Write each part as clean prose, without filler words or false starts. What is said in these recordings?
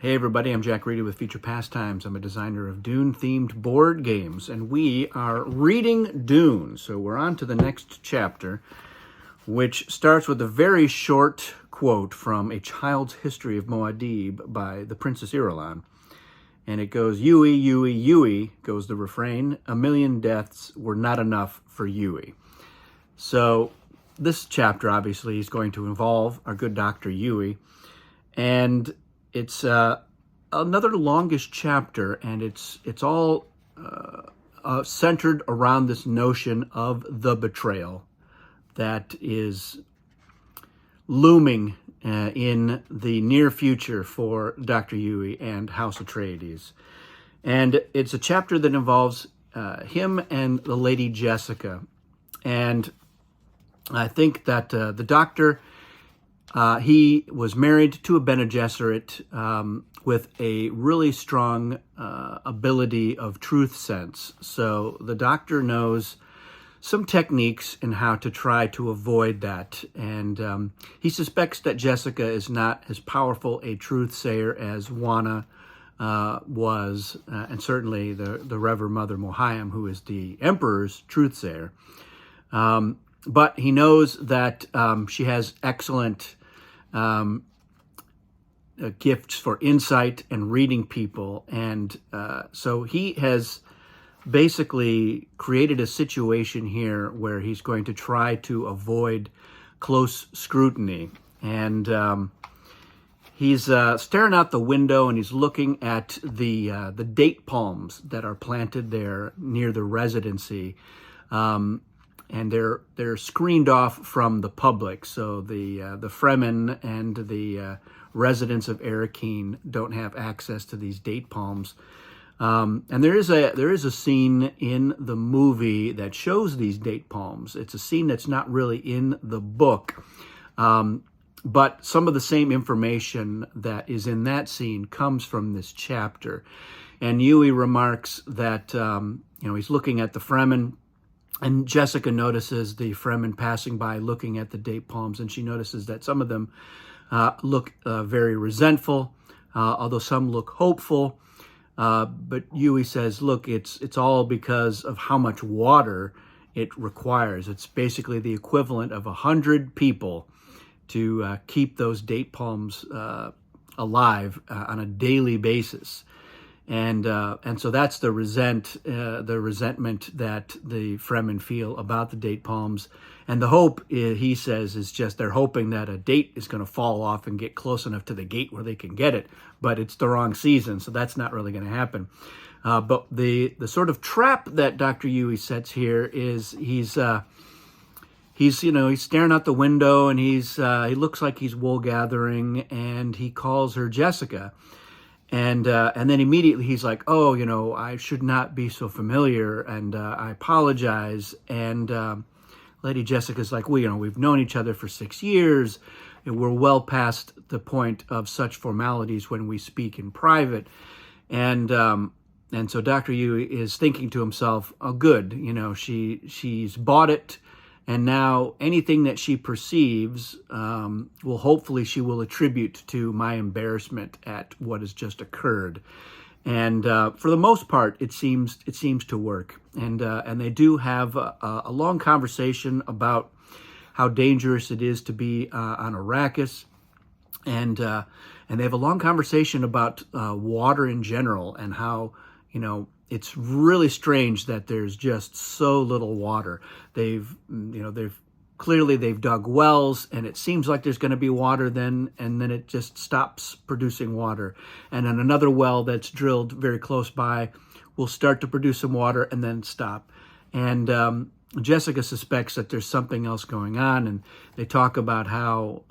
Hey everybody, I'm Jack Reedy with Future Pastimes. I'm a designer of Dune-themed board games, and we are reading Dune. So we're on to the next chapter, which starts with a very short quote from A Child's History of Muad'Dib by the Princess Irulan. And it goes, Yueh, Yueh, Yueh, goes the refrain. 1,000,000 deaths were not enough for Yueh. So this chapter, obviously, is going to involve our good Dr. Yueh. And it's another longish chapter, and it's all centered around this notion of the betrayal that is looming in the near future for Dr. Yueh and House Atreides. And it's a chapter that involves him and the Lady Jessica. And I think that the Doctor, he was married to a Bene Gesserit with a really strong ability of truth sense. So the Doctor knows some techniques in how to try to avoid that. And he suspects that Jessica is not as powerful a truth sayer as Wana was, and certainly the Reverend Mother Mohiam, who is the Emperor's truth sayer. But he knows that she has excellent gifts for insight and reading people. And so he has basically created a situation here where he's going to try to avoid close scrutiny. And he's staring out the window, and he's looking at the date palms that are planted there near the residency. And they're screened off from the public, so the Fremen and the residents of Arrakeen don't have access to these date palms. And there is a scene in the movie that shows these date palms. It's a scene that's not really in the book, but some of the same information that is in that scene comes from this chapter. And Yueh remarks that he's looking at the Fremen. And Jessica notices the Fremen passing by looking at the date palms, and she notices that some of them look very resentful, although some look hopeful. But Yueh says, look, it's all because of how much water it requires. It's basically the equivalent of 100 people to keep those date palms alive on a daily basis. And so that's the resentment that the Fremen feel about the date palms. And the hope, he says, is just they're hoping that a date is going to fall off and get close enough to the gate where they can get it. But it's the wrong season, so that's not really going to happen. But the sort of trap that Dr. Yueh sets here is he's staring out the window, and he looks like he's wool gathering, and he calls her Jessica. And then immediately he's like, oh, I should not be so familiar, and I apologize. And Lady Jessica's like, well, we've known each other for 6 years, and we're well past the point of such formalities when we speak in private. And so Dr. Yueh is thinking to himself, oh, good, she's bought it. And now anything that she perceives, hopefully she will attribute to my embarrassment at what has just occurred. And for the most part, it seems to work. And they do have a long conversation about how dangerous it is to be on Arrakis. And they have a long conversation about water in general, and how, it's really strange that there's just so little water. They've dug wells, and it seems like there's going to be water then, and then it just stops producing water. And then another well that's drilled very close by will start to produce some water and then stop. And Jessica suspects that there's something else going on, and they talk about how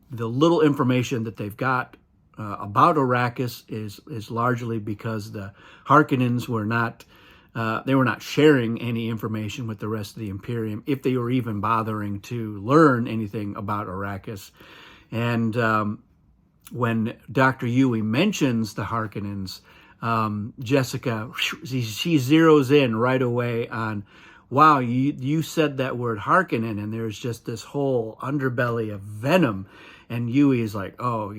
the little information that they've got about Arrakis is largely because the Harkonnens were not sharing any information with the rest of the Imperium, if they were even bothering to learn anything about Arrakis. And when Dr. Yueh mentions the Harkonnens, Jessica, she zeroes in right away on, wow, you said that word Harkonnen, and there's just this whole underbelly of venom. And Yueh is like, oh,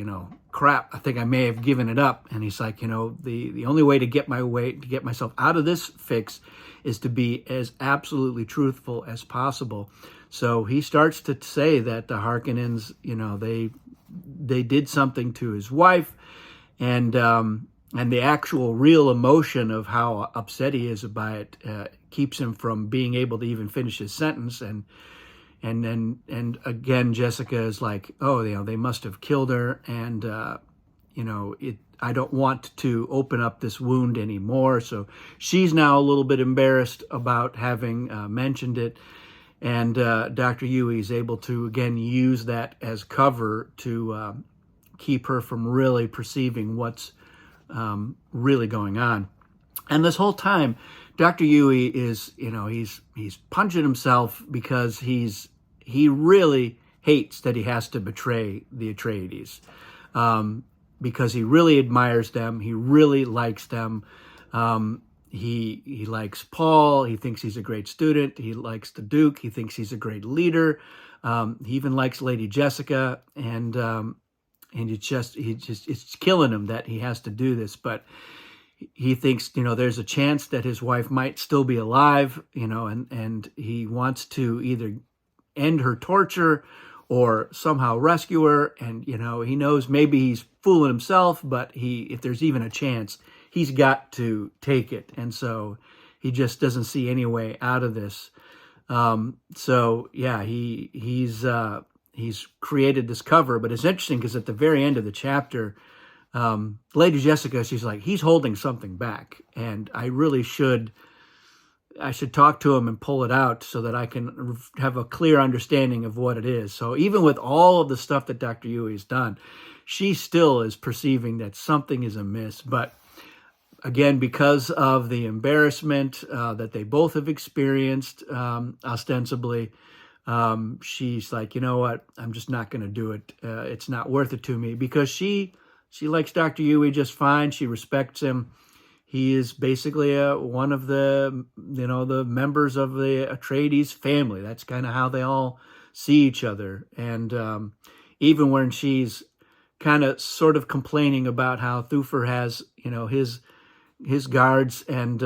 crap, I think I may have given it up. And he's like, the only way to get myself out of this fix is to be as absolutely truthful as possible. So he starts to say that the Harkonnens, they did something to his wife, and the actual real emotion of how upset he is about it keeps him from being able to even finish his sentence. And again, Jessica is like, oh, they must have killed her, and I don't want to open up this wound anymore. So she's now a little bit embarrassed about having mentioned it. And Dr. Yueh is able to, again, use that as cover to keep her from really perceiving what's really going on. And this whole time, Dr. Yueh is, he's punching himself because he really hates that he has to betray the Atreides, because he really admires them. He really likes them. He likes Paul. He thinks he's a great student. He likes the Duke. He thinks he's a great leader. He even likes Lady Jessica, and it's killing him that he has to do this. But he thinks, there's a chance that his wife might still be alive, and he wants to either end her torture or somehow rescue her. And, he knows maybe he's fooling himself, but if there's even a chance, he's got to take it. And so he just doesn't see any way out of this. So yeah, he's created this cover, but it's interesting because at the very end of the chapter, Lady Jessica, she's like, he's holding something back, and I should talk to him and pull it out so that I can have a clear understanding of what it is. So even with all of the stuff that Dr. Yueh has done, she still is perceiving that something is amiss. But again, because of the embarrassment that they both have experienced, ostensibly, she's like, you know what? I'm just not going to do it. It's not worth it to me, because she likes Dr. Yueh just fine. She respects him. He is basically one of the members of the Atreides family. That's kind of how they all see each other. And even when she's kind of sort of complaining about how Thufir has, his guards and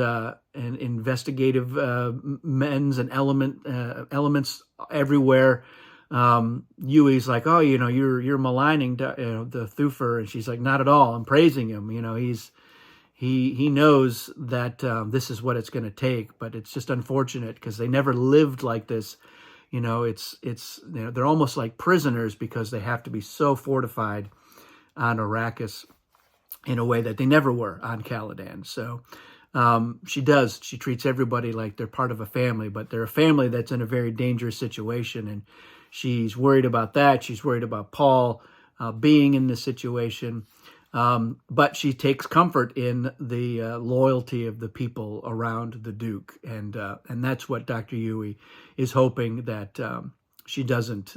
investigative men's and elements everywhere, Yueh's like, oh, you're maligning the Thufir, and she's like, not at all. I'm praising him. He knows that this is what it's going to take, but it's just unfortunate because they never lived like this. They're almost like prisoners because they have to be so fortified on Arrakis in a way that they never were on Caladan. So she treats everybody like they're part of a family, but they're a family that's in a very dangerous situation, and she's worried about that. She's worried about Paul being in this situation. But she takes comfort in the loyalty of the people around the Duke, and that's what Dr. Yueh is hoping that she doesn't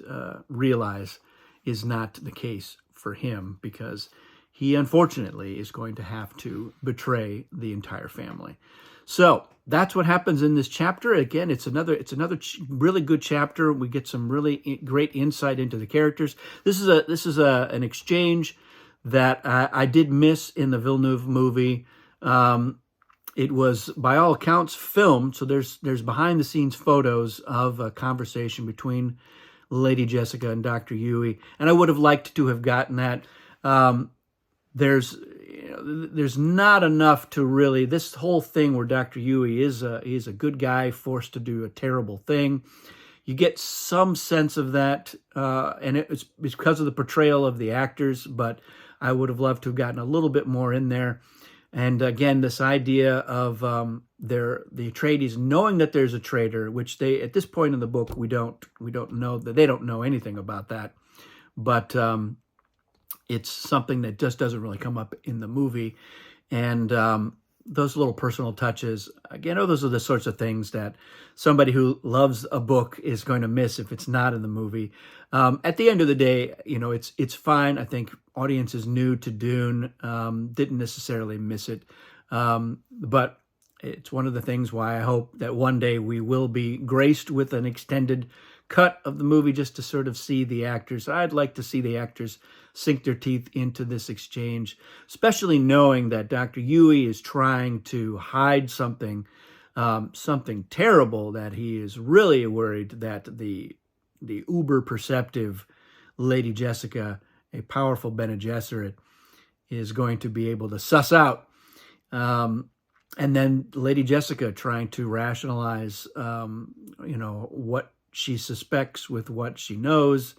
realize is not the case for him, because he unfortunately is going to have to betray the entire family. So that's what happens in this chapter. Again, it's another really good chapter. We get some really great insight into the characters. This is an exchange that I did miss in the Villeneuve movie. It was, by all accounts, filmed, so there's behind the scenes photos of a conversation between Lady Jessica and Dr. Yueh, and I would have liked to have gotten that. There's not enough to really, this whole thing where Dr. Yueh is a good guy forced to do a terrible thing. You get some sense of that, and it's because of the portrayal of the actors, but I would have loved to have gotten a little bit more in there. And again, this idea of the Atreides knowing that there's a traitor, which they, at this point in the book, we don't know that they don't know anything about that, but it's something that just doesn't really come up in the movie. And those little personal touches, again, those are the sorts of things that somebody who loves a book is going to miss if it's not in the movie. At the end of the day, it's fine. I think audiences new to Dune didn't necessarily miss it. But it's one of the things why I hope that one day we will be graced with an extended cut of the movie just to sort of see the actors. I'd like to see the actors sink their teeth into this exchange, especially knowing that Dr. Yueh is trying to hide something, something terrible, that he is really worried that the uber perceptive Lady Jessica, a powerful Bene Gesserit, is going to be able to suss out. And then Lady Jessica trying to rationalize, what she suspects with what she knows,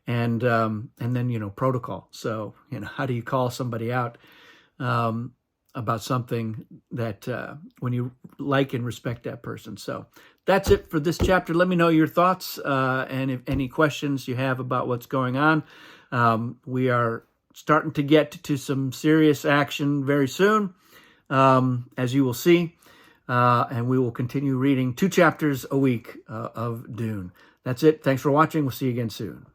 and then protocol. So how do you call somebody out about something that when you like and respect that person? So that's it for this chapter. Let me know your thoughts and if any questions you have about what's going on. We are starting to get to some serious action very soon, as you will see, and we will continue reading 2 chapters a week of Dune. That's it. Thanks for watching. We'll see you again soon.